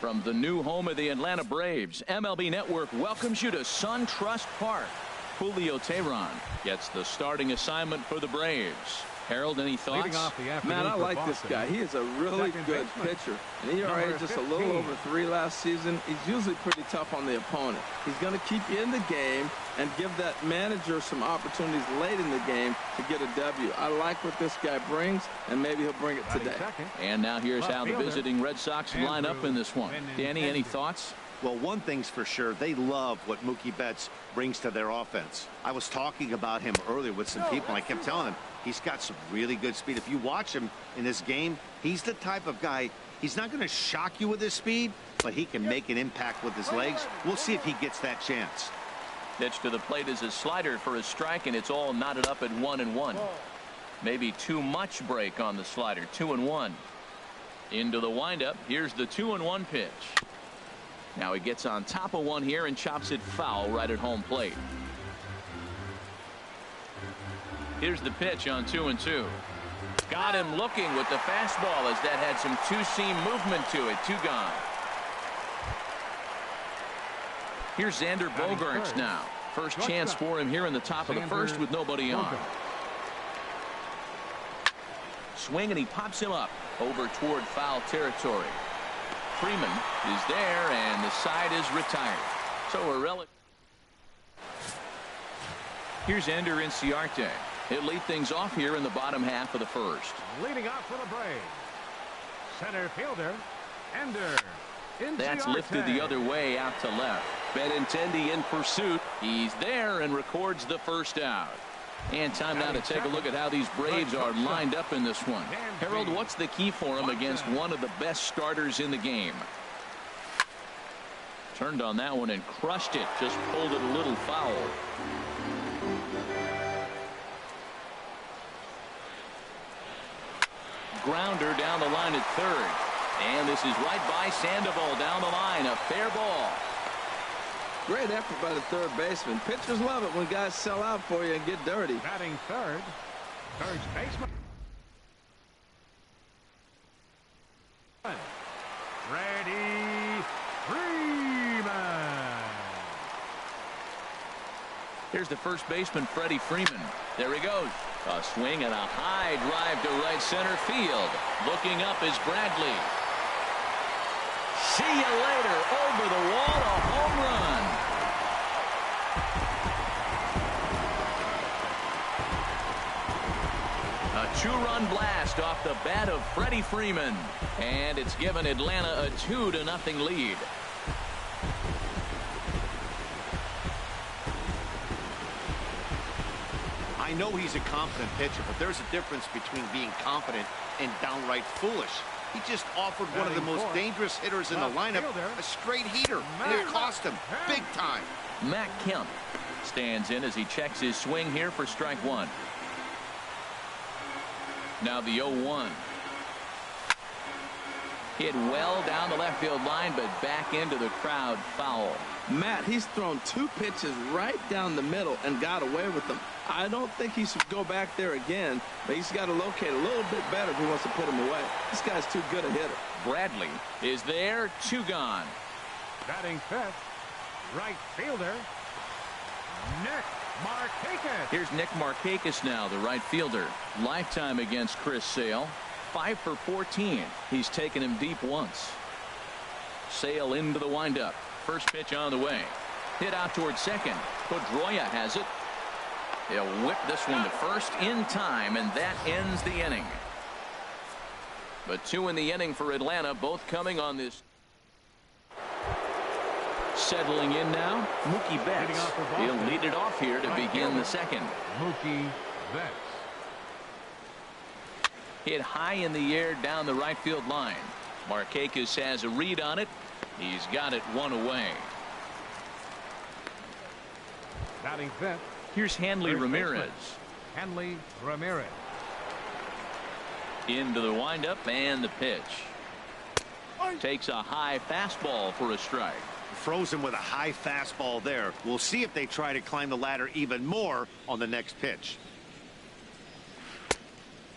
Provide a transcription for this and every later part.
From the new home of the Atlanta Braves, MLB Network welcomes you to SunTrust Park. Julio Teheran gets the starting assignment for the Braves. Harold, any thoughts? Man, I like this guy. He is a really good pitcher. And ERA just a little over 3 last season. He's usually pretty tough on the opponent. He's going to keep you in the game and give that manager some opportunities late in the game to get a W. I like what this guy brings, and maybe he'll bring it today. And now here's how the visiting Red Sox line up in this one. Danny, any thoughts? Well, one thing's for sure, they love what Mookie Betts brings to their offense. I was talking about him earlier with some people, and I kept telling them he's got some really good speed. If you watch him in this game, he's the type of guy, he's not going to shock you with his speed, but he can make an impact with his legs. We'll see if he gets that chance. Pitch to the plate is a slider for a strike, and it's all knotted up at 1-1. Maybe too much break on the slider. 2-1. Into the windup. Here's the 2-1 pitch. Now he gets on top of one here and chops it foul right at home plate. Here's the pitch on 2-2. Got him looking with the fastball as that had some two-seam movement to it. 2 gone. Here's Xander Bogaerts now. First chance for him here in the top of the first with nobody on. Swing, and he pops him up over toward foul territory. Freeman is there, and the side is retired. So a relic. Here's Ender Inciarte. He'll lead things off here in the bottom half of the first. Leading off for the Braves, center fielder Ender Inciarte. That's lifted the other way out to left. Benintendi in pursuit. He's there and records the first out. And time now to take a look at how these Braves are lined up in this one. Harold, what's the key for them against one of the best starters in the game? Turned on that one and crushed it. Just pulled it a little foul. Grounder down the line at third. And this is right by Sandoval down the line. A fair ball. Great effort by the third baseman. Pitchers love it when guys sell out for you and get dirty. Batting third baseman. Freddie Freeman. Here's the first baseman, Freddie Freeman. There he goes. A swing and a high drive to right center field. Looking up is Bradley. See you later. Over the wall, a home run. A 2-run blast off the bat of Freddie Freeman. And it's given Atlanta a 2-0 lead. I know he's a confident pitcher, but there's a difference between being confident and downright foolish. He just offered one of the most dangerous hitters in the lineup a straight heater, and it cost him big time. Matt Kemp stands in as he checks his swing here for strike one. Now the 0-1. Hit well down the left field line, but back into the crowd, foul. Matt, he's thrown 2 pitches right down the middle and got away with them. I don't think he should go back there again, but he's got to locate a little bit better if he wants to put him away. This guy's too good a hitter. Bradley is there, 2 gone. Batting fifth, right fielder Nick Markakis. Here's Nick Markakis now, the right fielder. Lifetime against Chris Sale. 5 for 14. He's taken him deep once. Sale into the windup. First pitch on the way. Hit out towards second. Pedroia has it. He'll whip this one to first in time, and that ends the inning. But 2 in the inning for Atlanta, both coming on this. Settling in now, Mookie Betts. He'll lead it off here to begin the second. Mookie Betts. Hit high in the air down the right field line. Markakis has a read on it. He's got it 1 away. Batting fifth. Here's Hanley Ramirez. Hanley Ramirez. Into the windup and the pitch. Takes a high fastball for a strike. Frozen with a high fastball there. We'll see if they try to climb the ladder even more on the next pitch.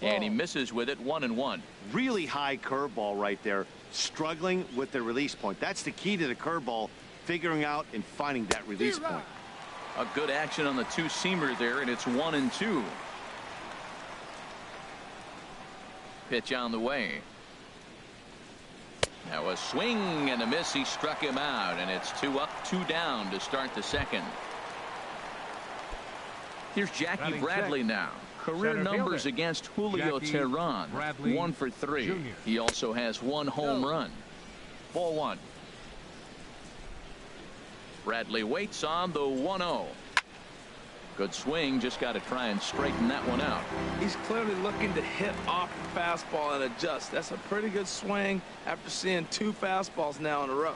And he misses with it. 1-1. Really high curveball right there. struggling with the release point. That's the key to the curveball, figuring out and finding that release point. A good action on the two-seamer there, and it's 1-2. Pitch on the way. Now a swing and a miss. He struck him out, and it's 2 up, 2 down to start the second. Here's Jackie Bradley now. Career numbers against Julio Teheran, 1 for 3. He also has 1 home run. Ball 1. Bradley waits on the 1-0. Good swing, just got to try and straighten that one out. He's clearly looking to hit off the fastball and adjust. That's a pretty good swing after seeing 2 fastballs now in a row.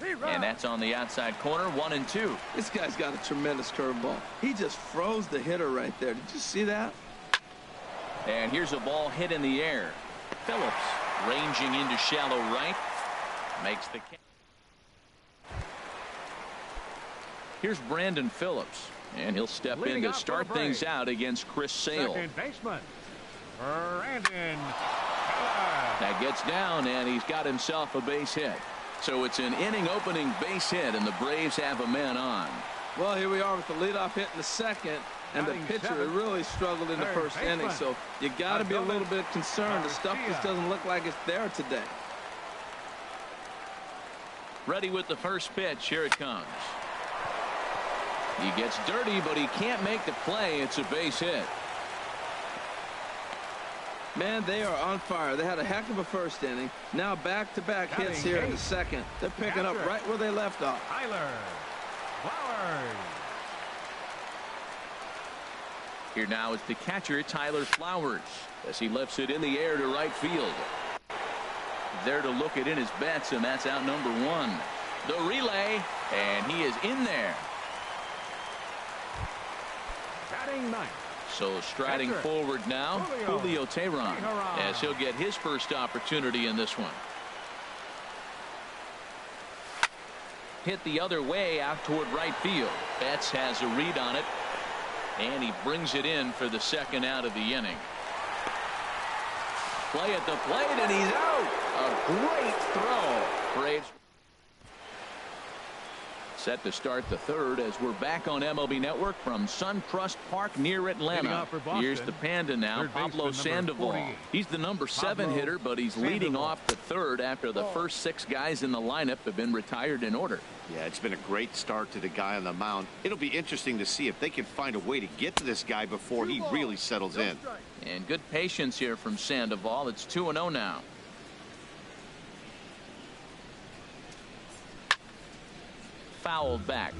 And that's on the outside corner, 1-2. This guy's got a tremendous curveball. He just froze the hitter right there. Did you see that? And here's a ball hit in the air. Phillips ranging into shallow right. Makes the catch. Here's Brandon Phillips, and he'll step in to start things out against Chris Sale. Second baseman, Brandon. That gets down, and he's got himself a base hit. So it's an inning opening base hit, and the Braves have a man on. Well, here we are with the leadoff hit in the second, and the pitcher really struggled in the first inning. So you got to be a little bit concerned. The stuff just doesn't look like it's there today. Ready with the first pitch. Here it comes. He gets dirty, but he can't make the play. It's a base hit. Man, they are on fire. They had a heck of a first inning. Now back-to-back hits here in the second. They're picking up right where they left off. Tyler Flowers. Here now is the catcher, Tyler Flowers, as he lifts it in the air to right field. There to look it in his bets, and that's out number 1. The relay, and he is in there. Batting 9th. So striding forward now, Julio Teheran, as he'll get his first opportunity in this one. Hit the other way out toward right field. Betts has a read on it, and he brings it in for the second out of the inning. Play at the plate, and he's out. A great throw. Braves set to start the third as we're back on MLB Network from Suncrest Park near Atlanta. Here's the Panda now, Pablo Sandoval. He's the number 7 hitter, but he's leading off the third after the first 6 guys in the lineup have been retired in order. Yeah, it's been a great start to the guy on the mound. It'll be interesting to see if they can find a way to get to this guy before he really settles in. And good patience here from Sandoval. It's 2-0 now. Fouled back.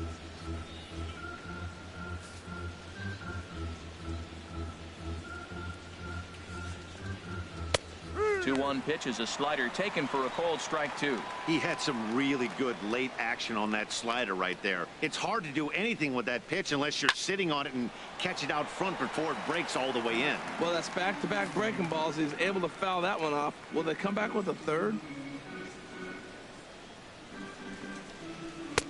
2-1 pitch is a slider taken for a cold strike 2. He had some really good late action on that slider right there. It's hard to do anything with that pitch unless you're sitting on it and catch it out front before it breaks all the way in. Well, that's back-to-back breaking balls. He's able to foul that one off. Will they come back with a third?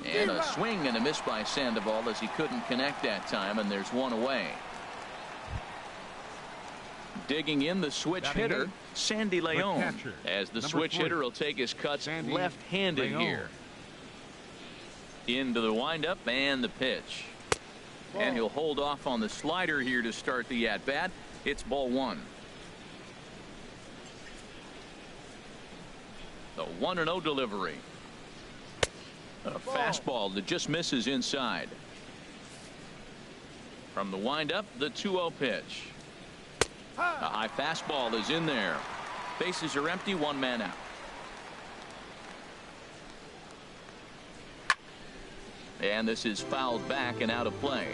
And a swing and a miss by Sandoval as he couldn't connect that time, and there's one away. Digging in the switch hitter, Sandy Leon, as the switch hitter will take his cuts left-handed here. Into the windup and the pitch. And he'll hold off on the slider here to start the at-bat. It's ball 1. The 1-0 delivery. A fastball that just misses inside. From the windup, the 2-0 pitch. A high fastball is in there. Bases are empty, 1 man out. And this is fouled back and out of play.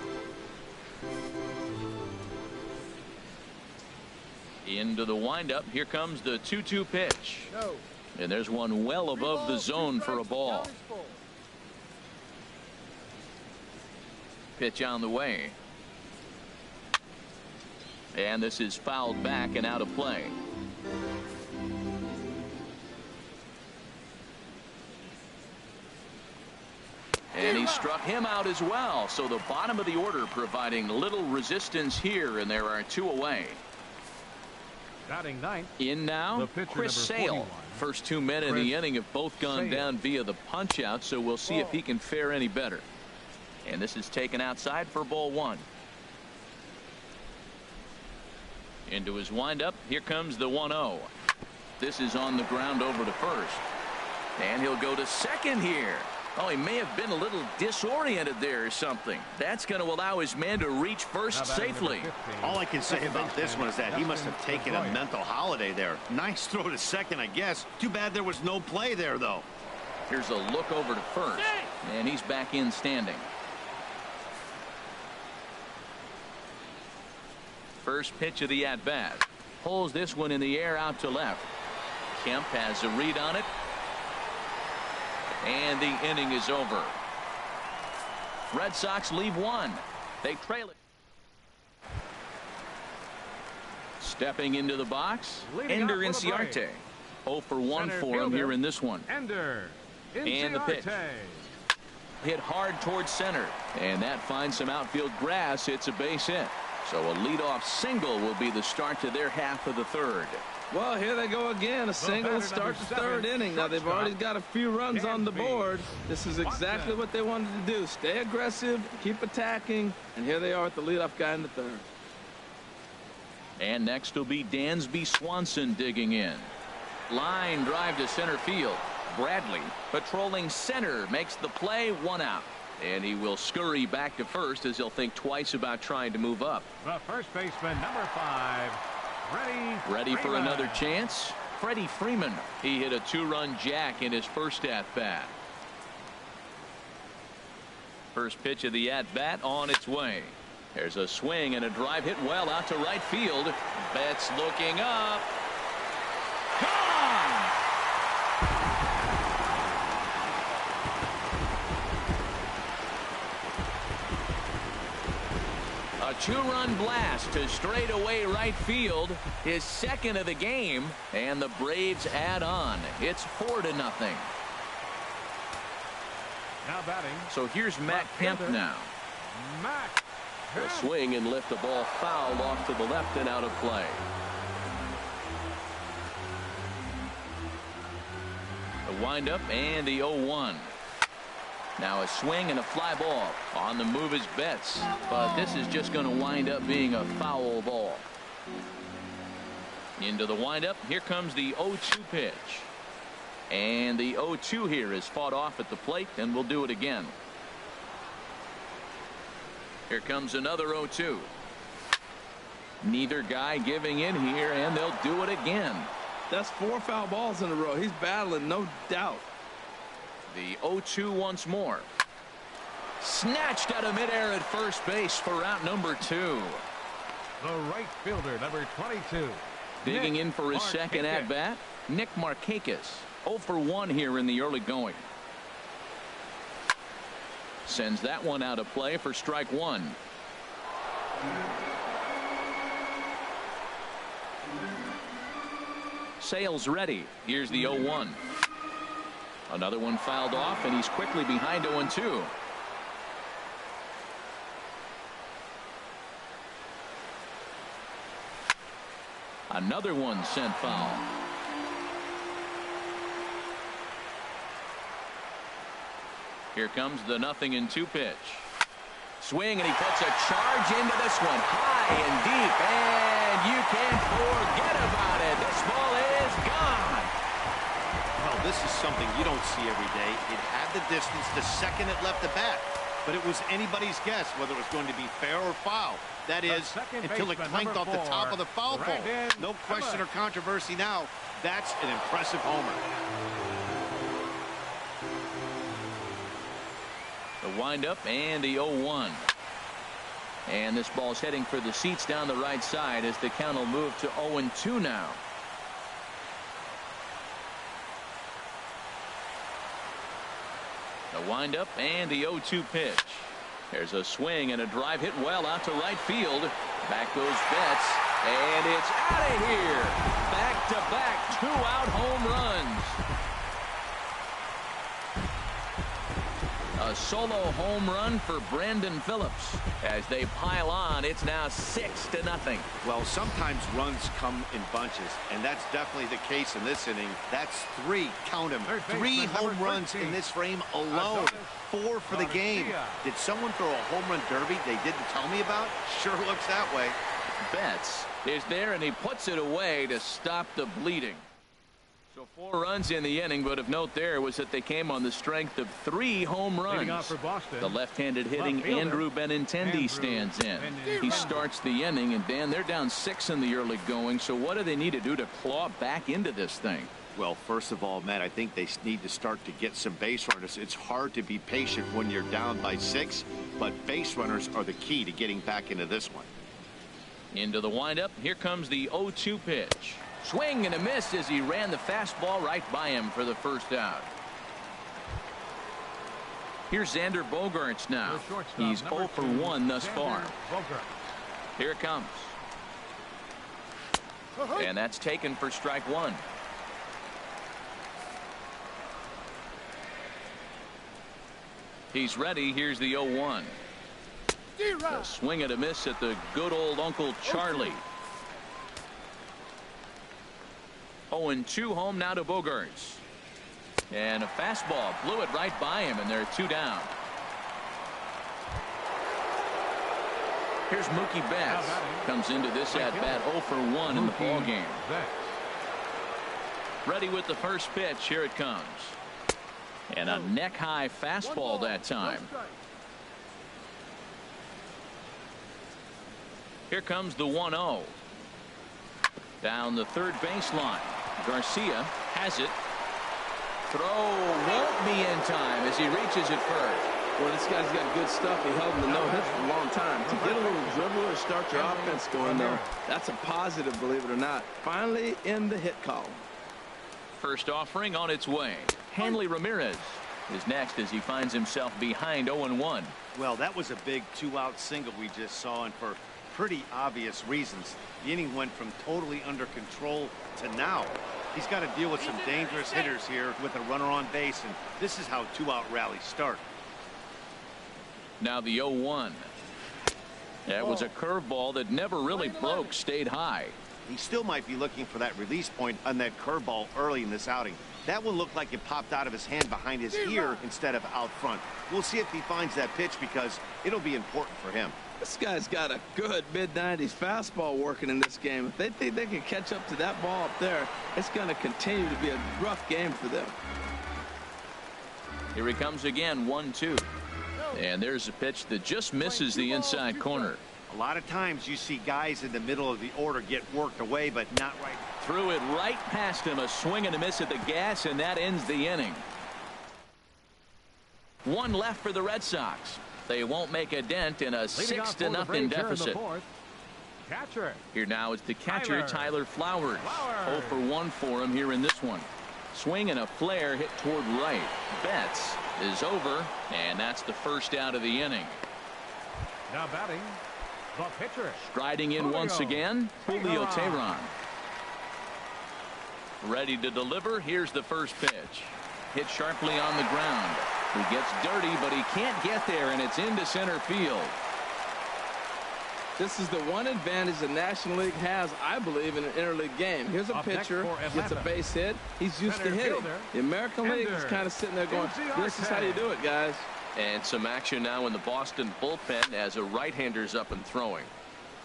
Into the windup. Here comes the 2-2 pitch. And there's one well above the zone for a ball. Pitch on the way. And this is fouled back and out of play. And he struck him out as well. So the bottom of the order providing little resistance here, and there are 2 away. Batting 9th. In now, Chris Sale. first 2 men in the inning have both gone down via the punch out, so we'll see if he can fare any better. And this is taken outside for ball 1. Into his windup. Here comes the 1-0. This is on the ground over to first. And he'll go to second here. Oh, he may have been a little disoriented there or something. That's going to allow his man to reach first safely. All I can say about this one is that he must have taken a mental holiday there. Nice throw to second, I guess. Too bad there was no play there, though. Here's a look over to first. And he's back in standing. First pitch of the at-bat. Pulls this one in the air out to left. Kemp has a read on it. And the inning is over. Red Sox leave one. They trail it. Stepping into the box, Ender Inciarte. 0 for 1 for him here in this one. Ender Inciarte. And the pitch. Hit hard towards center. And that finds some outfield grass. It's a base hit. So a leadoff single will be the start to their half of the third. Well, here they go again. A single to start the third inning. Now, they've already got a few runs on the board. This is exactly what they wanted to do. Stay aggressive, keep attacking, and here they are with the leadoff guy in the third. And next will be Dansby Swanson digging in. Line drive to center field. Bradley patrolling center makes the play, 1 out. And he will scurry back to first as he'll think twice about trying to move up. The first baseman, number 5. Ready for another chance. Freddie Freeman. He hit a 2-run jack in his first at-bat. First pitch of the at-bat on its way. There's a swing and a drive hit well out to right field. Betts looking up. Gone! A 2-run blast to straightaway right field, his second of the game, and the Braves add on. It's 4-0. Now batting. So here's Matt Kemp now. Matt A swing and lift the ball foul off to the left and out of play. The windup and the 0-1. Now a swing and a fly ball. On the move is Betts, but this is just going to wind up being a foul ball. Into the windup. Here comes the 0-2 pitch. And the 0-2 here is fought off at the plate, and we'll do it again. Here comes another 0-2. Neither guy giving in here, and they'll do it again. That's 4 foul balls in a row. He's battling, no doubt. The 0-2 once more. Snatched out of midair at first base for out number 2. The right fielder, number 22. Digging in for his second at-bat, Nick Markakis. 0 for 1 here in the early going. Sends that one out of play for strike 1. Sale's ready. Here's the 0-1. Another one fouled off, and he's quickly behind 0-2. Another one sent foul. Here comes the 0-2 pitch. Swing, and he puts a charge into this one. High and deep, and you can't forget about it. This ball is gone. Well, this is something you don't see every day. It had the distance the second it left the bat, but it was anybody's guess whether it was going to be fair or foul. That is, until it clanked off the top of the foul pole. No question or controversy now. That's an impressive homer. The windup and the 0-1. And this ball's heading for the seats down the right side as the count will move to 0-2 now. The windup and the 0-2 pitch. There's a swing and a drive hit well out to right field. Back goes Betts, and it's out of here. Back-to-back 2-out home runs. A A solo home run for Brandon Phillips. As they pile on, it's now 6-0. Well, sometimes runs come in bunches, and that's definitely the case in this inning. That's 3, count them, 3 home runs in this frame alone. 4 for the game. Did someone throw a home run derby they didn't tell me about? Sure looks that way. Betts is there, and he puts it away to stop the bleeding. So 4 runs in the inning, but of note there was that they came on the strength of 3 home runs. For Boston, the left-handed hitting Andrew Benintendi stands in. He starts the inning, and Dan, they're down 6 in the early going. So what do they need to do to claw back into this thing? Well, first of all, Matt, I think they need to start to get some base runners. It's hard to be patient when you're down by 6, but base runners are the key to getting back into this one. Into the windup. Here comes the 0-2 pitch. Swing and a miss as he ran the fastball right by him for the first out. Here's Xander Bogaerts now. He's 0 for 1 thus far. Here it comes. And that's taken for strike 1. He's ready. Here's the 0-1. A swing and a miss at the good old Uncle Charlie. 0-2 home now to Bogaerts. And a fastball blew it right by him, and they're 2 down. Here's Mookie Betts. Comes into this at bat 0 for 1 in the ball game. Ready with the first pitch. Here it comes. And a neck high fastball that time. Here comes the 1-0. Down the third baseline. Garcia has it. Throw won't be in time as he reaches it first. Well, this guy's got good stuff. He held the no-hit for a long time. To get a little dribble or start your offense going, though, that's a positive, believe it or not. Finally in the hit column. First offering on its way. Hanley Ramirez is next as he finds himself behind 0-1. Well, that was a big 2-out single we just saw, and for pretty obvious reasons. The inning went from totally under control to now. He's got to deal with some dangerous hitters here with a runner on base, and this is how 2-out rallies start. Now the 0-1. That was a curveball that never really broke, stayed high. He still might be looking for that release point on that curveball early in this outing. That one looked like it popped out of his hand behind his ear instead of out front. We'll see if he finds that pitch because it'll be important for him. This guy's got a good mid-90s fastball working in this game. If they think they can catch up to that ball up there, it's going to continue to be a rough game for them. Here he comes again, 1-2. And there's a pitch that just misses the inside corner. A lot of times you see guys in the middle of the order get worked away, but not right. Threw it right past him. A swing and a miss at the gas, and that ends the inning. 1 left for the Red Sox. They won't make a dent in a 6-0 deficit. Here now is the catcher, Tyler Flowers. 0 for 1 for him here in this one. Swing and a flare hit toward right. Betts is over, and that's the first out of the inning. Now batting, the pitcher. Striding in once again, Julio Teheran. Ready to deliver. Here's the first pitch. Hit sharply on the ground. He gets dirty, but he can't get there, and it's into center field. This is the one advantage the National League has, I believe, in an interleague game. Here's a pitcher, gets a base hit. He's used to hitting. The American League is kind of sitting there going, this is how you do it, guys. And some action now in the Boston bullpen as a right-hander's up and throwing.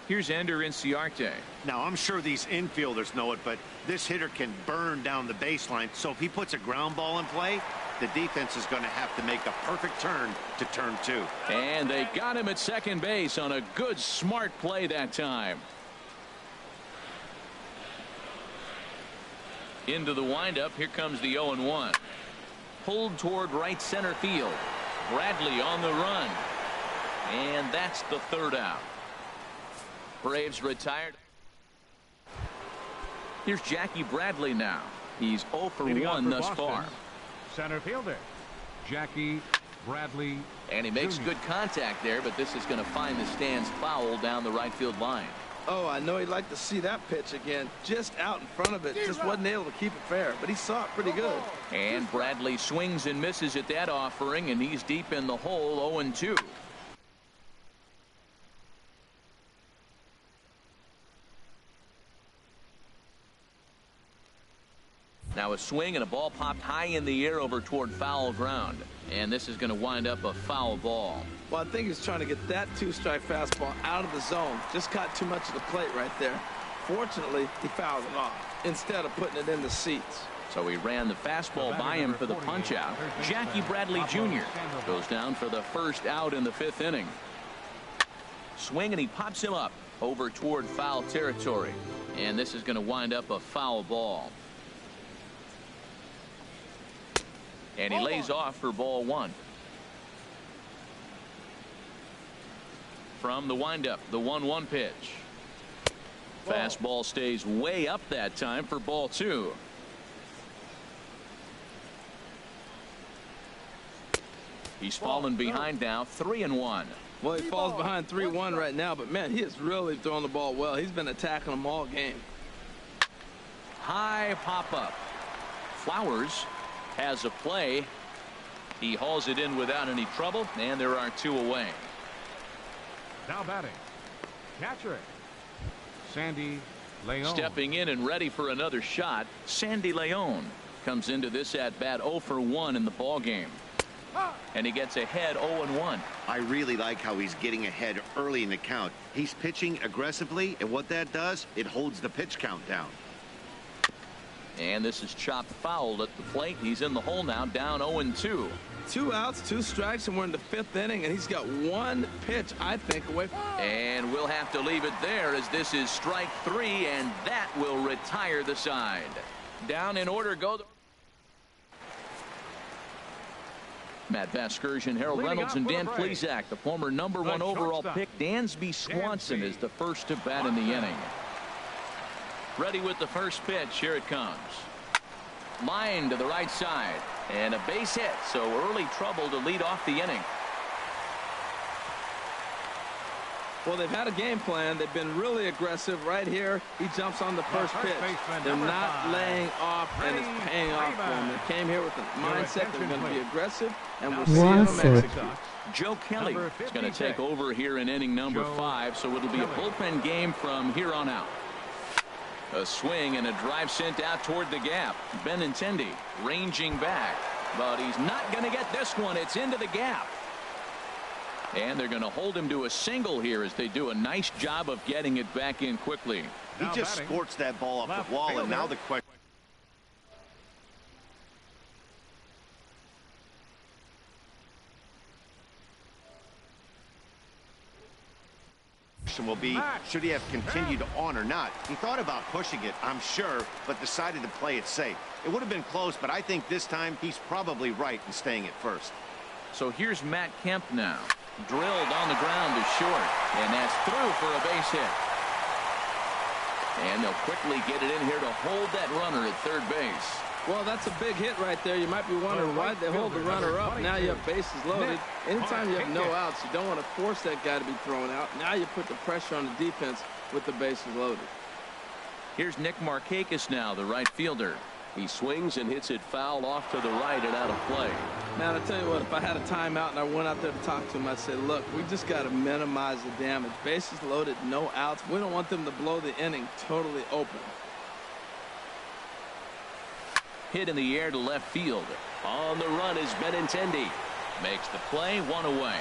Here's Ender Inciarte. Now, I'm sure these infielders know it, but this hitter can burn down the baseline. So if he puts a ground ball in play, the defense is going to have to make a perfect turn to turn 2. And they got him at second base on a good, smart play that time. Into the windup. Here comes the 0-1. Pulled toward right center field. Bradley on the run. And that's the third out. Braves retired. Here's Jackie Bradley now. He's 0 for 1 thus far. Center fielder Jackie Bradley. And he makes good contact there, but this is going to find the stands foul down the right field line. Oh, I know he'd like to see that pitch again. Just out in front of it. Just wasn't able to keep it fair, but he saw it pretty good. And Bradley swings and misses at that offering, and he's deep in the hole, 0-2. Now a swing and a ball popped high in the air over toward foul ground. And this is going to wind up a foul ball. Well, I think he's trying to get that two-strike fastball out of the zone. Just caught too much of the plate right there. Fortunately, he fouled it off instead of putting it in the seats. So he ran the fastball by him for the punch-out. Jackie Bradley Jr. goes down for the first out in the 5th inning. Swing, and he pops him up over toward foul territory. And this is going to wind up a foul ball. And he lays off for ball 1. From the windup, the 1-1 pitch. Fastball stays way up that time for ball 2. He's fallen behind now, 3-1. Well, he falls behind 3-1 right now, but man, he is really throwing the ball well. He's been attacking them all game. High pop up. Flowers has a play. He hauls it in without any trouble, and there are 2 away. Now batting, catcher, Sandy Leon. Stepping in and ready for another shot, Sandy Leon comes into this at bat 0 for 1 in the ball game. And he gets ahead 0-1. I really like how he's getting ahead early in the count. He's pitching aggressively, and what that does, it holds the pitch count down. And this is chopped foul at the plate. He's in the hole now, down 0-2. 2 outs, 2 strikes, and we're in the 5th inning, and he's got 1 pitch, I think, away from. And we'll have to leave it there, as this is strike 3, and that will retire the side. Down in order go. Matt Vasgersian, Harold Reynolds, and Dan Plesac. The former #1 overall pick, Dansby Swanson, is the first to bat in the inning. Ready with the first pitch. Here it comes. Line to the right side. And a base hit. So early trouble to lead off the inning. Well, they've had a game plan. They've been really aggressive. Right here, he jumps on the first pitch. They're not laying off, and it's paying off for them. They came here with the mindset they're going to be aggressive, and we're seeing them execute. Joe Kelly is going to take over here in inning number 5, so it'll be a bullpen game from here on out. A swing and a drive sent out toward the gap. Benintendi ranging back, but he's not going to get this one. It's into the gap. And they're going to hold him to a single here as they do a nice job of getting it back in quickly. He just squirts that ball off the wall, and now the question will be, should he have continued on or not? He thought about pushing it, I'm sure, but decided to play it safe. It would have been close, but I think this time he's probably right in staying at first. So here's Matt Kemp now. Drilled on the ground to short, and that's through for a base hit. And they'll quickly get it in here to hold that runner at third base. Well, that's a big hit right there. You might be wondering why they hold the runner up. Now you have bases loaded. Anytime you have no outs, you don't want to force that guy to be thrown out. Now you put the pressure on the defense with the bases loaded. Here's Nick Markakis now, the right fielder. He swings and hits it foul off to the right and out of play. Man, I tell you what, if I had a timeout and I went out there to talk to him, I'd say, look, we just got to minimize the damage. Bases loaded, no outs. We don't want them to blow the inning totally open. Hit in the air to left field. On the run is Benintendi. Makes the play, 1 away.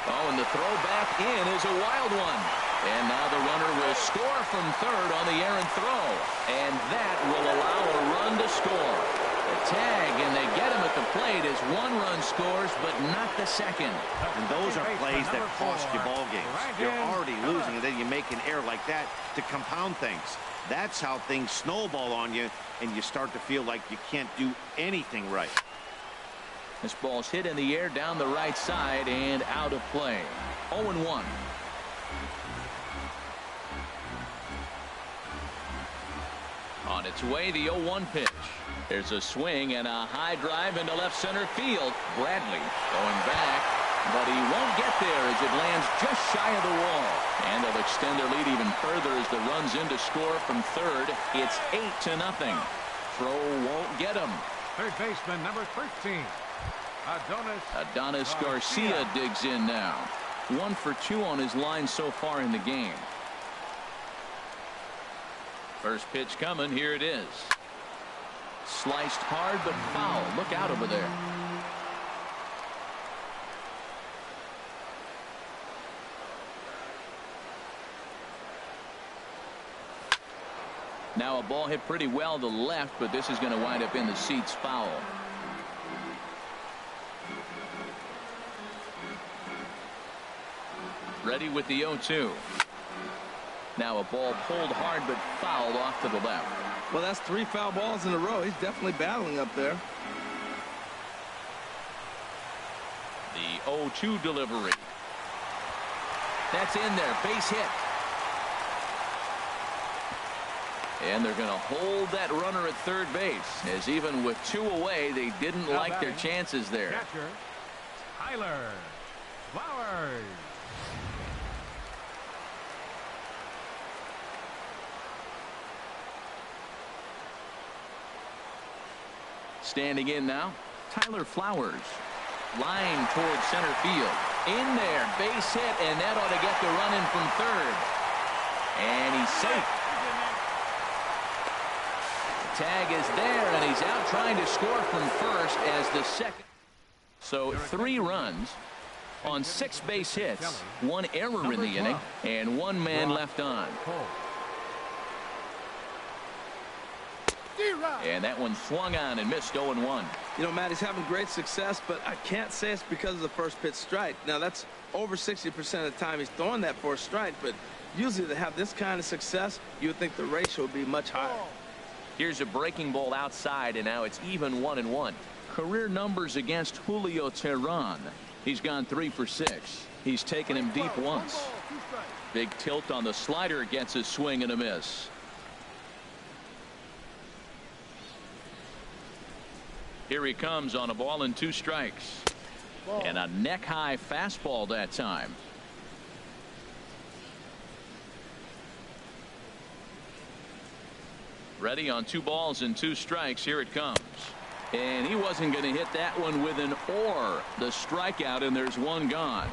Oh, and the throw back in is a wild one. And now the runner will score from third on the errant throw. And that will allow a run to score. The tag, and they get him at the plate as 1 run scores, but not the second. And those are plays that cost you ball games. You're already losing, and then you make an error like that to compound things. That's how things snowball on you, and you start to feel like you can't do anything right. This ball's hit in the air down the right side and out of play. 0-1. On its way, the 0-1 pitch. There's a swing and a high drive into left center field. Bradley going back, but he won't get there as it lands just shy of the wall. And they'll extend their lead even further as the run's in to score from third. It's 8-0. Throw won't get him. Third baseman, number 13. Adonis Garcia digs in now. 1 for 2 on his line so far in the game. First pitch coming. Here it is. Sliced hard but foul. Look out over there. Now a ball hit pretty well to left, but this is going to wind up in the seats foul. Ready with the 0-2. Now a ball pulled hard but fouled off to the left. Well, that's 3 foul balls in a row. He's definitely battling up there. The 0-2 delivery. That's in there. Base hit. And they're going to hold that runner at third base, as even with 2 away, they didn't like their chances there. Catcher, Tyler Flowers. Standing in now, Tyler Flowers. Line towards center field. In there, base hit, and that ought to get the run in from third. And he's safe. The tag is there, and he's out trying to score from first as the second. So 3 runs on 6 base hits, 1 error in the inning, and 1 man left on. And that one swung on and missed 0-1. You know, Matt, he's having great success, but I can't say it's because of the first pitch strike. Now, that's over 60% of the time he's throwing that for a strike, but usually to have this kind of success, you would think the ratio would be much higher. Here's a breaking ball outside, and now it's even 1-1. Career numbers against Julio Teheran. He's gone 3 for 6. He's taken him deep once. Big tilt on the slider gets a swing and a miss. Here he comes on a ball and 2 strikes. And a neck-high fastball that time. Ready on 2 balls and 2 strikes. Here it comes. And he wasn't going to hit that one with an or. The strikeout, and there's 1 gone.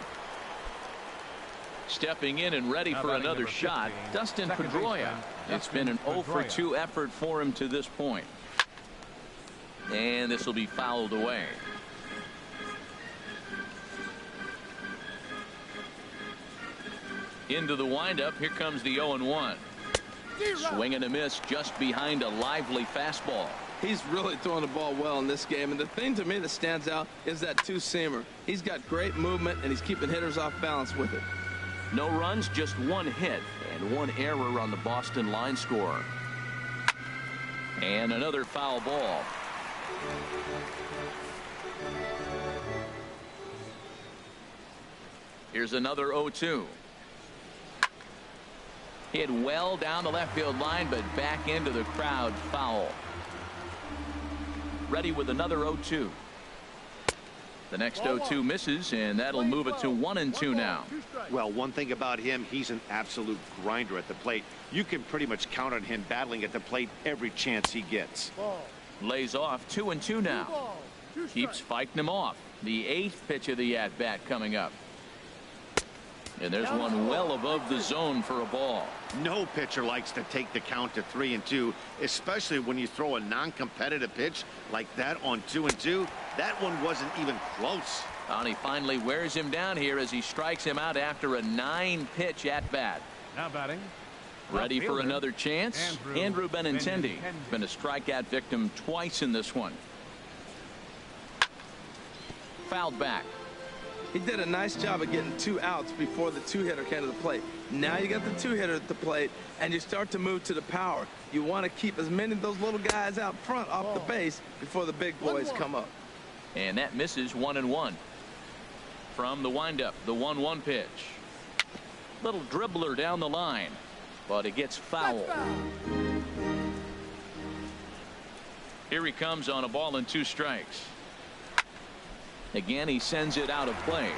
Stepping in and ready for another shot, Dustin Pedroia. It's been an 0 for 2 effort for him to this point. And this will be fouled away. Into the windup. Here comes the 0-1. Swing and a miss just behind a lively fastball. He's really throwing the ball well in this game, and the thing to me that stands out is that 2-seamer. He's got great movement, and he's keeping hitters off balance with it. No runs, just 1 hit and 1 error on the Boston line score. And another foul ball. Here's another 0-2. Hit well down the left field line, but back into the crowd. Foul. Ready with another 0-2. The next 0-2 misses, and that'll move it to 1-2 now. Well, one thing about him, he's an absolute grinder at the plate. You can pretty much count on him battling at the plate every chance he gets. Lays off 2-2 now. Keeps fighting him off. The 8th pitch of the at-bat coming up. And there's one well above the zone for a ball. No pitcher likes to take the count to 3-2, especially when you throw a non-competitive pitch like that on 2-2. That one wasn't even close. And he finally wears him down here as he strikes him out after a 9-pitch at-bat. Now batting. Ready for another chance? Andrew Benintendi. Been a strikeout victim twice in this one. Fouled back. He did a nice job of getting 2 outs before the 2-hitter came to the plate. Now you got the 2-hitter at the plate, and you start to move to the power. You want to keep as many of those little guys out front off the base before the big boys come up. And that misses 1-1. From the windup, the 1-1 pitch. Little dribbler down the line, but it gets fouled. Here he comes on a ball and 2 strikes. Again, he sends it out of play.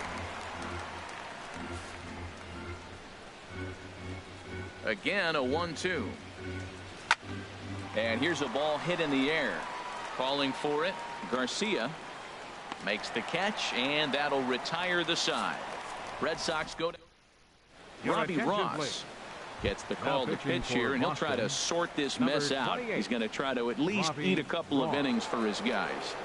Again, a 1-2. And here's a ball hit in the air. Calling for it, Garcia makes the catch, and that'll retire the side. Red Sox go to Robbie Ross. Gets the call to pitch here, and he'll try to sort this mess out. He's going to try to at least eat a couple of innings for his guys.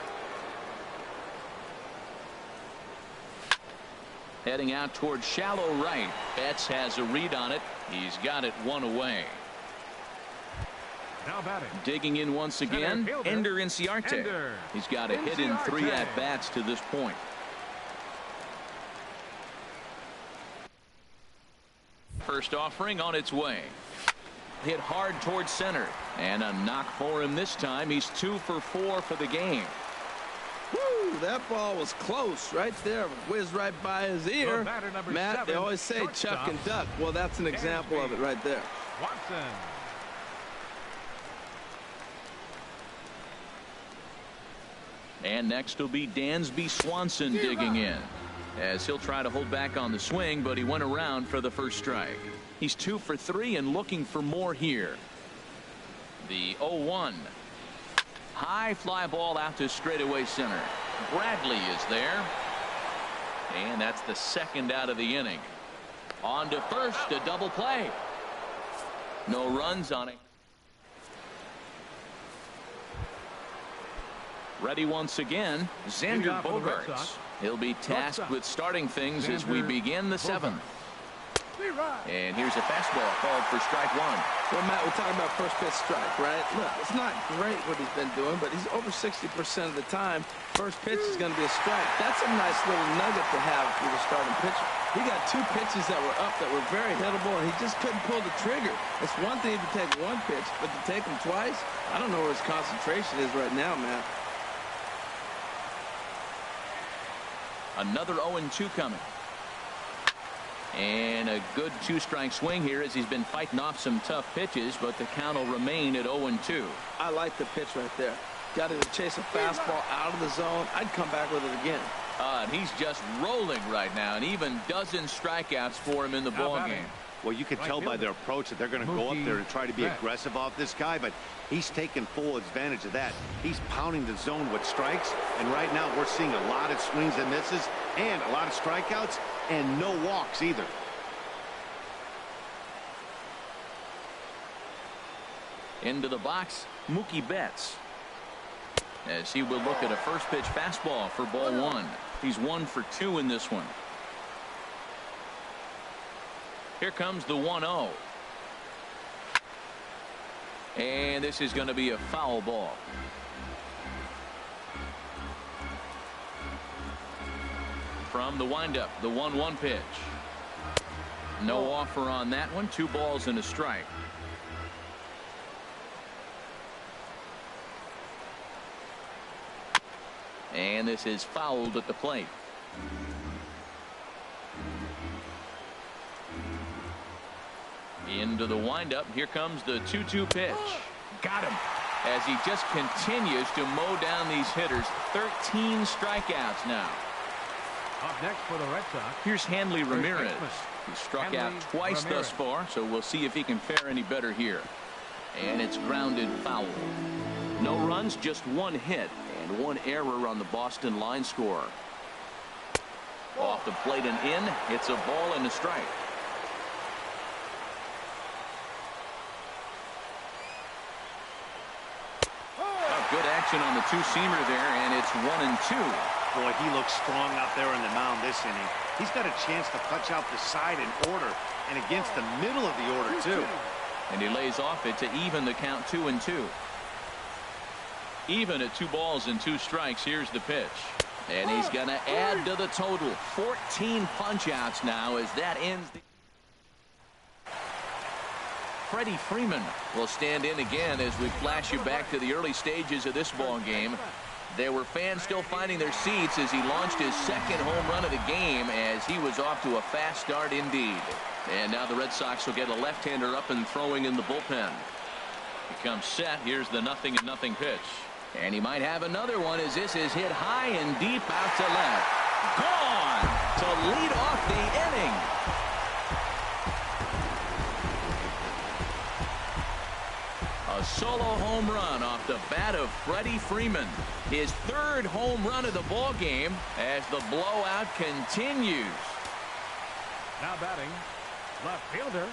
Heading out towards shallow right. Betts has a read on it. He's got it one away. Now batting. Digging in once again, Ender Inciarte. He's got a hit in 3 at-bats to this point. First offering on its way. Hit hard towards center. And a knock for him this time. He's 2 for 4 for the game. Woo, that ball was close right there. Whizzed right by his ear. Matt, they always say chuck and duck. Well, that's an example of it right there. Watson. And next will be Dansby Swanson digging in, as he'll try to hold back on the swing, but he went around for the first strike. He's 2 for 3 and looking for more here. The 0-1. High fly ball out to straightaway center. Bradley is there. And that's the second out of the inning. On to first, a double play. No runs on it. Ready once again, Xander Bogaerts. He'll be tasked with starting things as we begin the 7th. And here's a fastball called for strike 1. Well, Matt, we're talking about first pitch strike, right? Look, it's not great what he's been doing, but he's over 60% of the time. First pitch is going to be a strike. That's a nice little nugget to have for the starting pitcher. He got 2 pitches that were up that were very hittable, and he just couldn't pull the trigger. It's one thing to take 1 pitch, but to take him twice, I don't know where his concentration is right now, Matt. Another 0-2 coming. And a good 2-strike swing here as he's been fighting off some tough pitches, but the count will remain at 0-2. I like the pitch right there. Got to chase a fastball out of the zone. I'd come back with it again. And he's just rolling right now, and even dozen strikeouts for him in the ball game. Well, you can tell by their approach that they're going to go up there and try to be aggressive off this guy, but he's taking full advantage of that. He's pounding the zone with strikes, and right now we're seeing a lot of swings and misses and a lot of strikeouts and no walks either. Into the box, Mookie Betts, as he will look at a first pitch fastball for ball 1. He's 1 for 2 in this one. Here comes the 1-0. And this is going to be a foul ball. From the windup, the 1-1 pitch. No offer on that one. 2 balls and a strike. And this is fouled at the plate. Into the windup. Here comes the 2-2 pitch. Got him. As he just continues to mow down these hitters. 13 strikeouts now. Up next for the Red Sox. Here's Hanley Ramirez. He struck out twice thus far, so we'll see if he can fare any better here. And it's grounded foul. No runs, just 1 hit and 1 error on the Boston line score. Off the plate and in. It's a ball and a strike. Good action on the 2-seamer there, and it's 1-2. Boy, he looks strong out there on the mound this inning. He's got a chance to punch out the side in order and against the middle of the order, too. And he lays off it to even the count 2-2. Even at 2 balls and 2 strikes. Here's the pitch. And he's going to add to the total. 14 punch-outs now as that ends the... Freddie Freeman will stand in again as we flash you back to the early stages of this ball game. There were fans still finding their seats as he launched his 2nd home run of the game as he was off to a fast start indeed. And now the Red Sox will get a left-hander up and throwing in the bullpen. He comes set. Here's the 0-0 pitch. And he might have another one as this is hit high and deep out to left. Gone to lead off the inning. A solo home run off the bat of Freddie Freeman. His third home run of the ball game as the blowout continues. Now batting, left fielder,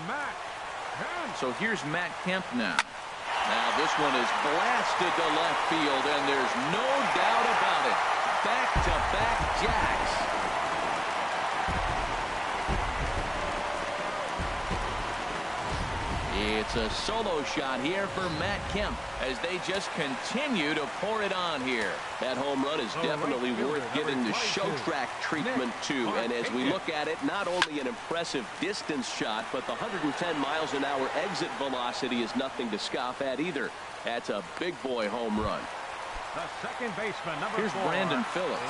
Matt Kemp. So here's Matt Kemp now. Now this one is blasted to left field, and there's no doubt about it. Back-to-back jacks. It's a solo shot here for Matt Kemp as they just continue to pour it on here. That home run is definitely worth giving the show track treatment to. And as we look at it, not only an impressive distance shot, but the 110 miles an hour exit velocity is nothing to scoff at either. That's a big boy home run. The second baseman, number Here's 4, Brandon Phillips.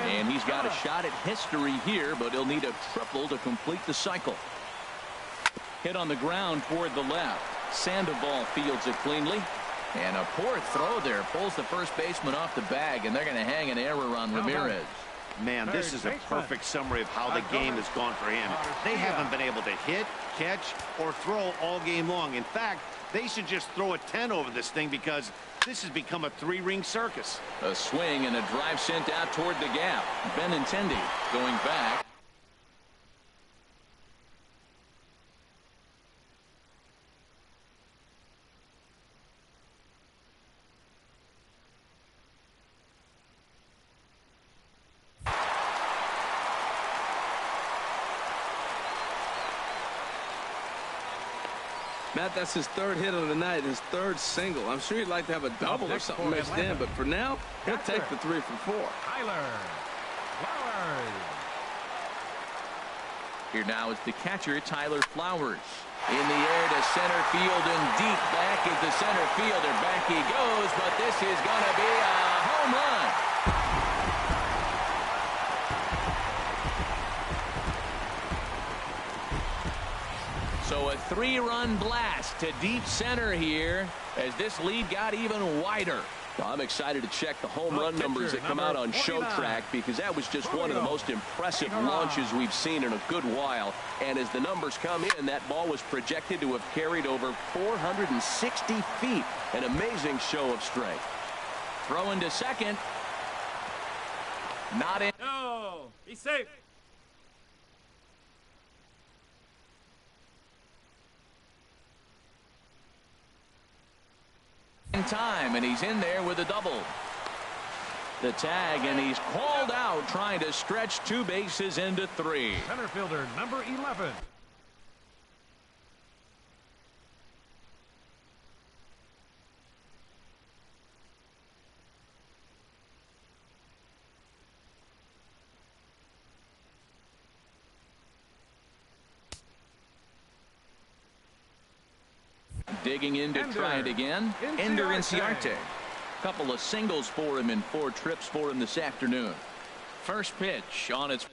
And he's got a Phillips. shot at history here, but he'll need a triple to complete the cycle. Hit on the ground toward the left. Sandoval fields it cleanly. And a poor throw there. Pulls the first baseman off the bag, and they're going to hang an error on Ramirez. Man, this is a perfect summary of how the game has gone for him. They haven't been able to hit, catch, or throw all game long. In fact, they should just throw a 10 over this thing because this has become a 3-ring circus. A swing and a drive sent out toward the gap. Benintendi going back. Matt, that's his third hit of the night, his third single. I'm sure he'd like to have a double or something mixed in, but for now, he'll take the 3 for 4. Tyler Flowers. Here now is the catcher, Tyler Flowers. In the air to center field and deep back into center fielder. Back he goes, but this is going to be a home run. So a 3-run blast to deep center here as this lead got even wider. Well, I'm excited to check the home run numbers that come out on show track because that was just one of the most impressive launches we've seen in a good while. And as the numbers come in, that ball was projected to have carried over 460 feet. An amazing show of strength. Throwing to second. Not in. No, he's safe. Time, and he's in there with a double. The tag, and he's called out trying to stretch 2 bases into 3. Center fielder, number 11. Digging in to try it again. Ender Inciarte. Couple of singles for him in 4 trips for him this afternoon. First pitch on its.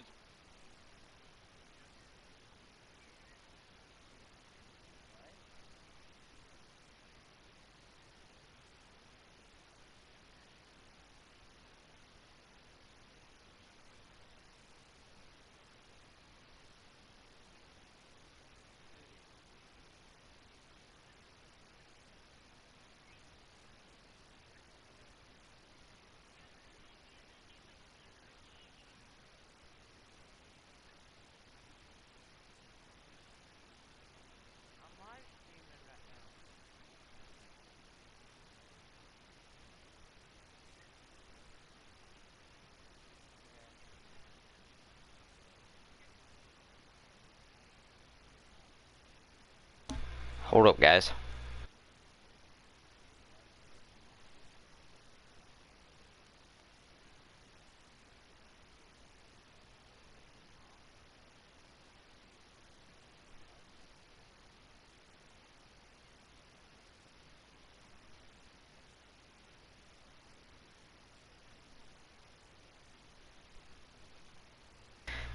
Hold up, guys.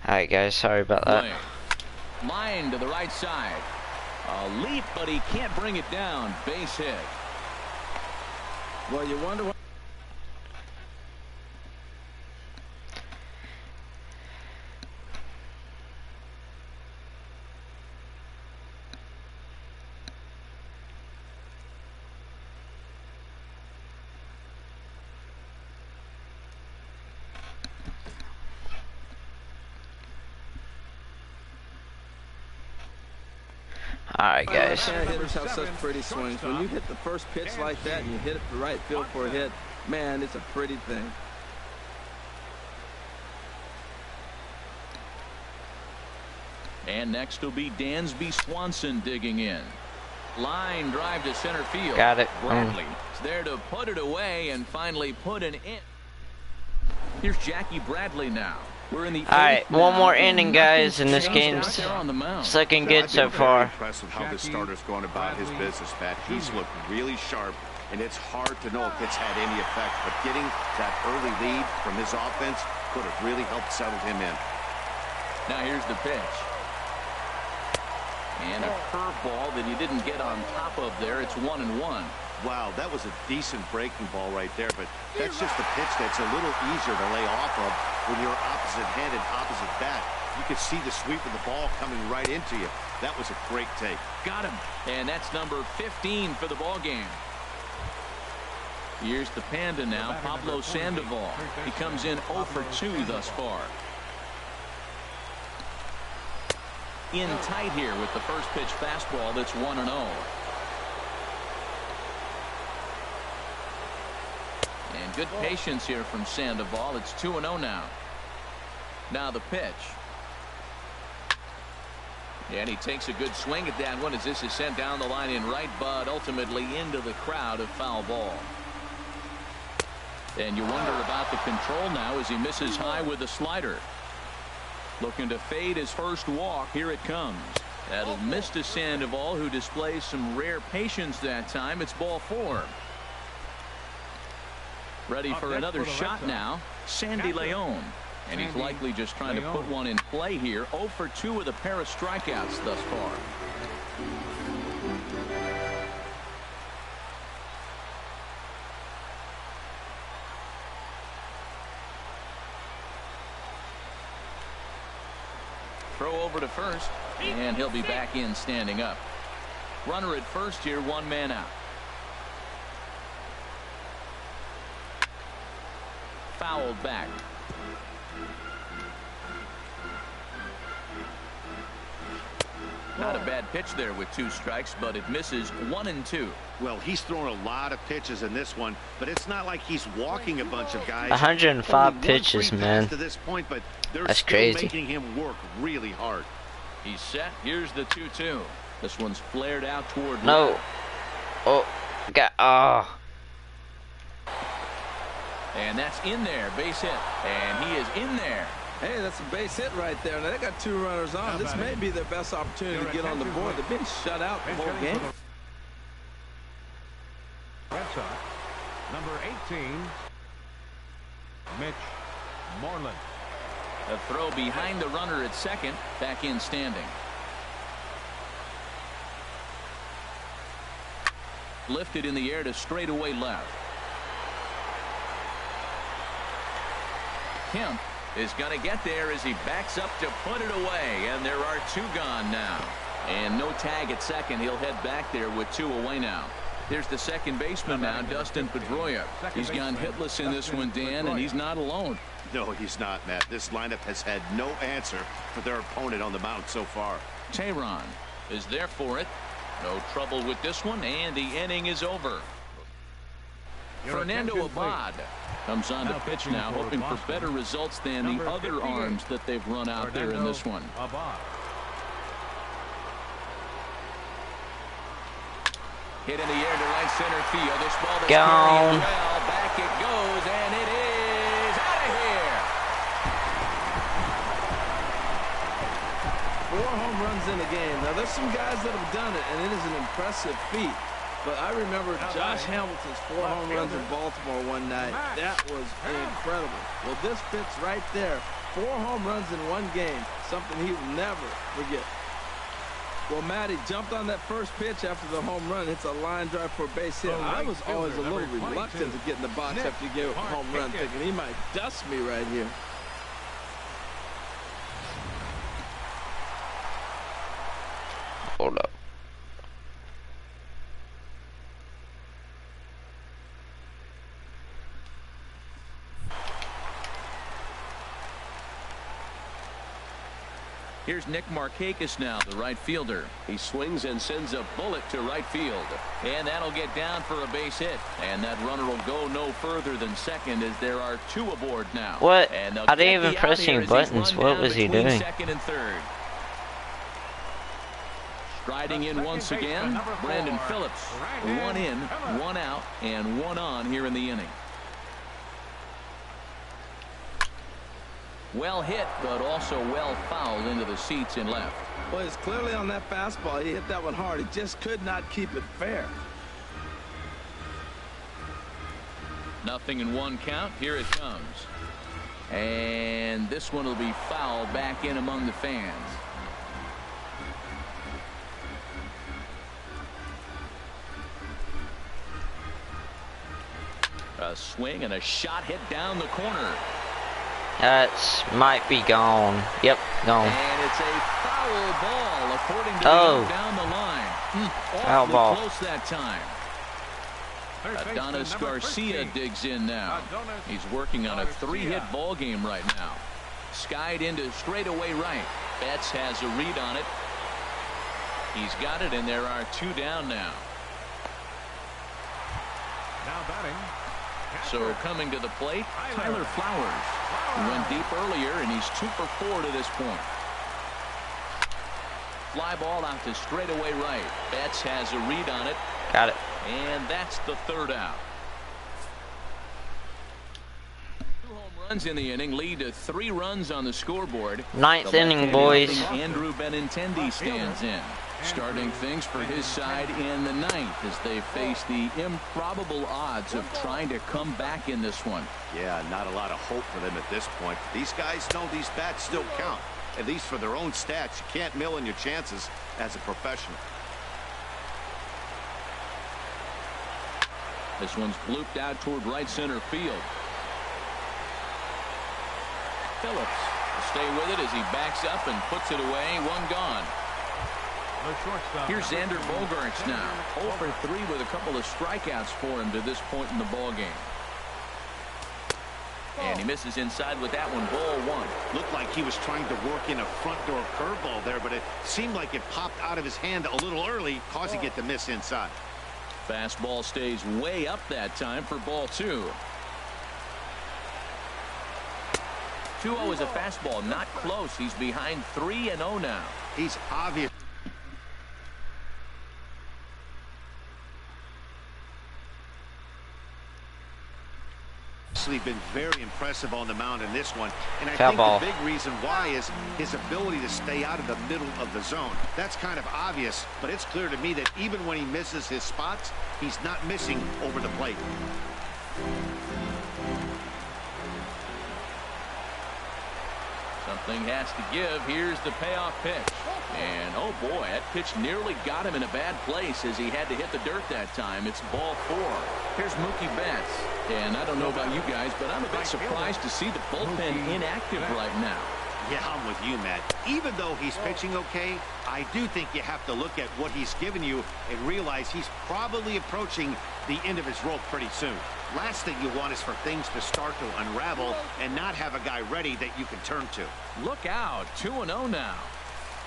Alright guys, sorry about that. Line to the right side. A leap, but he can't bring it down. Base hit. Well, you wonder what. Alright, guys. Hitters have such pretty swings. When you hit the first pitch like that and you hit it to right field for a hit, man, it's a pretty thing. And next will be Dansby Swanson digging in. Line drive to center field. Got it. Bradley is there to put it away and finally put an in. Here's Jackie Bradley now. We're in the Alright, one more inning, guys, and this game's looking good so far. Impressed with how this starter's going about his business, Pat. He's looked really sharp, and it's hard to know if it's had any effect. But getting that early lead from his offense could have really helped settle him in. Now here's the pitch. And a curveball that he didn't get on top of there. It's 1-1. Wow, that was a decent breaking ball right there, but that's just a pitch that's a little easier to lay off of when you're opposite handed, opposite bat. You could see the sweep of the ball coming right into you. That was a great take. Got him. And that's number 15 for the ball game. Here's the Panda now, Pablo Sandoval. He comes in 0 for 2 thus far. In tight here with the first pitch fastball that's 1-0. And good patience here from Sandoval. It's 2-0 now. Now the pitch. And he takes a good swing at that one as this is sent down the line in right, but ultimately into the crowd of foul ball. And you wonder about the control now as he misses high with the slider. Looking to fade his first walk. Here it comes. That'll miss to Sandoval, who displays some rare patience that time. It's ball 4. Ready for another shot now, Sandy Leon. And he's likely just trying to put one in play here. 0 for 2 with a pair of strikeouts thus far. Throw over to first, and he'll be back in standing up. Runner at first here, 1 man out. Fouled back. Not a bad pitch there with 2 strikes, but it misses 1 and 2. Well, he's thrown a lot of pitches in this one, but it's not like he's walking a bunch of guys. 105 pitches, man. To this point, but they're That's still crazy. making him work really hard. He's set. Here's the 2-2. This one's flared out toward No. left. Oh, got. Oh. And that's in there. Base hit. And he is in there. Hey, that's a base hit right there. Now they got 2 runners on. This may be their best opportunity to get on the board. They've been shut out the whole game. Red Sox, number 18, Mitch Moreland. A throw behind the runner at second. Back in standing. Lifted in the air to straightaway left. Kemp is going to get there as he backs up to put it away, and there are 2 gone now. And no tag at second. He'll head back there with 2 away now. Here's the second baseman now, Dustin Pedroia. He's gone hitless in this one, Dan, and he's not alone. No, he's not, Matt. This lineup has had no answer for their opponent on the mound so far. Tehran is there for it. No trouble with this one, and the inning is over. Fernando Abad comes on to pitch now, hoping for better results than the other arms that they've run out there in this one. Hit in the air to right center field. This ball is carrying well. Back it goes, and it is out of here. 4 home runs in the game. Now, there's some guys that have done it, and it is an impressive feat. But I remember Josh Hamilton's 4 home runs in Baltimore one night. That was incredible. Well, this fits right there. 4 home runs in one game. Something he will never forget. Well, Matty jumped on that first pitch after the home run. It's a line drive for a base hit. I was always a little reluctant to get in the box after you gave a home run, thinking he might dust me right here. Hold up. Here's Nick Markakis now, the right fielder. He swings and sends a bullet to right field. And that'll get down for a base hit. And that runner will go no further than second as there are 2 aboard now. What? And I didn't even press any buttons. What was he doing? Second and third. Striding in once again, Brandon Phillips. 1 in, 1 out, and 1 on here in the inning. Well hit, but also well fouled into the seats in left. Well, it's clearly on that fastball. He hit that one hard. He just could not keep it fair. 0-1 count. Here it comes. And this one will be fouled back in among the fans. A swing and a shot hit down the corner. That's might be gone. Yep, gone. And it's a foul ball according to down the line. Foul ball. Close that time. Adonis Garcia digs in now. He's working on a 3-hit ball game right now. Skied into straightaway right. Betts has a read on it. He's got it, and there are 2 down now. Now batting. So coming to the plate, Tyler Flowers. He went deep earlier, and he's 2 for 4 to this point. Fly ball out to straightaway right. Betts has a read on it. Got it. And that's the 3rd out. 2 home runs in the inning lead to 3 runs on the scoreboard. 9th inning, boys. Andrew Benintendi stands in, starting things for his side in the 9th as they face the improbable odds of trying to come back in this one. Yeah, not a lot of hope for them at this point. These guys know these bats still count, at least for their own stats. You can't mill in your chances as a professional. This one's blooped out toward right center field. Phillips will stay with it as he backs up and puts it away. 1 gone. Here's Xander Bogaerts now. 0 for 3 with a couple of strikeouts for him to this point in the ball game. And he misses inside with that one. Ball 1. Looked like he was trying to work in a front door curveball there, but it seemed like it popped out of his hand a little early, causing it to miss inside. Fastball stays way up that time for ball 2. 2-0 is a fastball, not close. He's behind 3-0 now. He's obvious. Been very impressive on the mound in this one, and I think the big reason why is his ability to stay out of the middle of the zone. That's kind of obvious, but it's clear to me that even when he misses his spots, he's not missing over the plate. Something has to give. Here's the payoff pitch. And oh boy, that pitch nearly got him in a bad place as he had to hit the dirt that time. It's ball 4. Here's Mookie Betts. And I don't know about you guys, but I'm a bit surprised to see the bullpen inactive right now. Yeah, I'm with you, Matt. Even though he's pitching okay, I do think you have to look at what he's given you and realize he's probably approaching the end of his rope pretty soon. Last thing you want is for things to start to unravel and not have a guy ready that you can turn to. Look out, 2-0 now.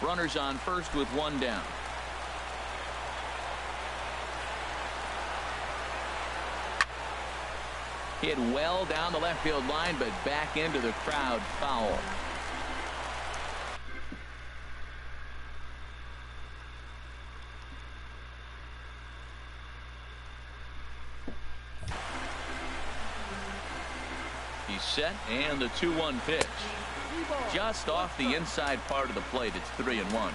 Runners on first with 1 down. Hit well down the left field line, but back into the crowd, foul. He's set, and the 2-1 pitch. Just off the inside part of the plate. It's 3-1.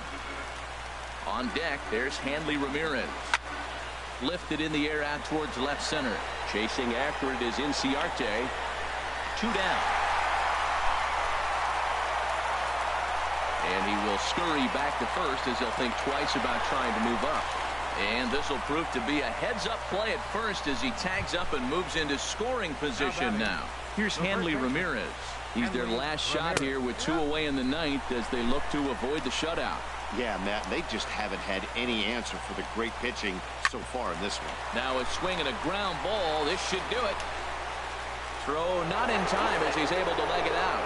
On deck, there's Hanley Ramirez. Lifted in the air out towards left center. Chasing after it is Inciarte. 2 down. And he will scurry back to first as he'll think twice about trying to move up. And this will prove to be a heads-up play at first as he tags up and moves into scoring position now. Here's Hanley Ramirez. He's their last shot here with 2 away in the 9th as they look to avoid the shutout. Yeah, Matt, they just haven't had any answer for the great pitching so far in this one. Now a swing and a ground ball. This should do it. Throw not in time as he's able to leg it out.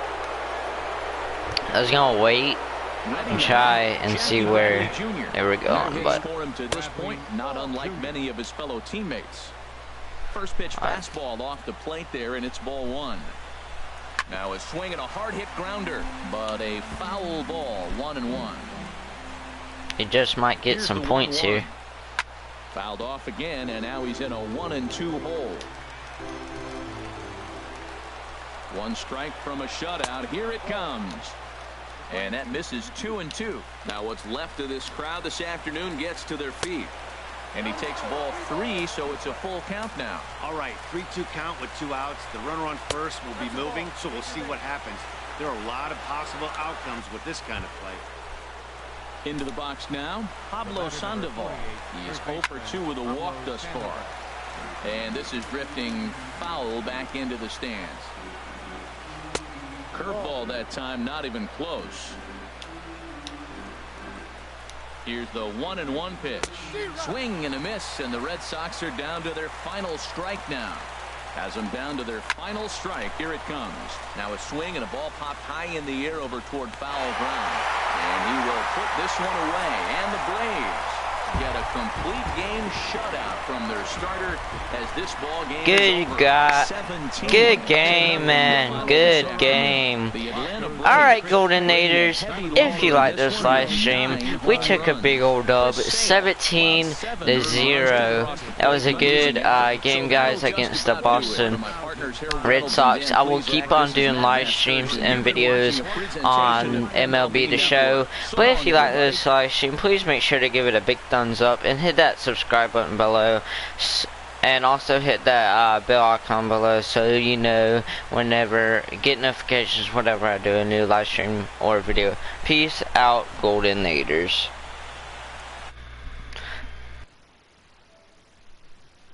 I was going to wait and try and see where they were going. But for him to this point, not unlike many of his fellow teammates. First pitch fastball off the plate there, and it's ball 1. Now a swing and a hard hit grounder, but a foul ball, 1-1. he just might get some points here. Fouled off again, and now he's in a 1-2 hole. One strike from a shutout. Here it comes. And that misses 2-2. Now what's left of this crowd this afternoon gets to their feet. And he takes ball 3, so it's a full count now. All right, 3-2 count with 2 outs. The runner on first will be moving, so we'll see what happens. There are a lot of possible outcomes with this kind of play. Into the box now, Pablo Sandoval. He is 0 for 2 with a walk thus far. And this is drifting foul back into the stands. Curveball that time, not even close. Here's the 1-1 pitch. Swing and a miss, and the Red Sox are down to their final strike now. Has them down to their final strike. Here it comes. Now a swing and a ball popped high in the air over toward foul ground. And he will put this one away. And the Braves get a complete game shutout from their starter as this ball game is over. Good game, man. Good game. Alright, Golden Naders, if you like this live stream, we took a big old dub, 17-0. That was a good game, guys, against the Boston Red Sox. I will keep on doing live streams and videos on MLB The Show. But if you like this live stream, please make sure to give it a big thumbs up and hit that subscribe button below. And also hit that bell icon below so you know whenever get notifications whenever I do a new live stream or video. Peace out, Golden Naders.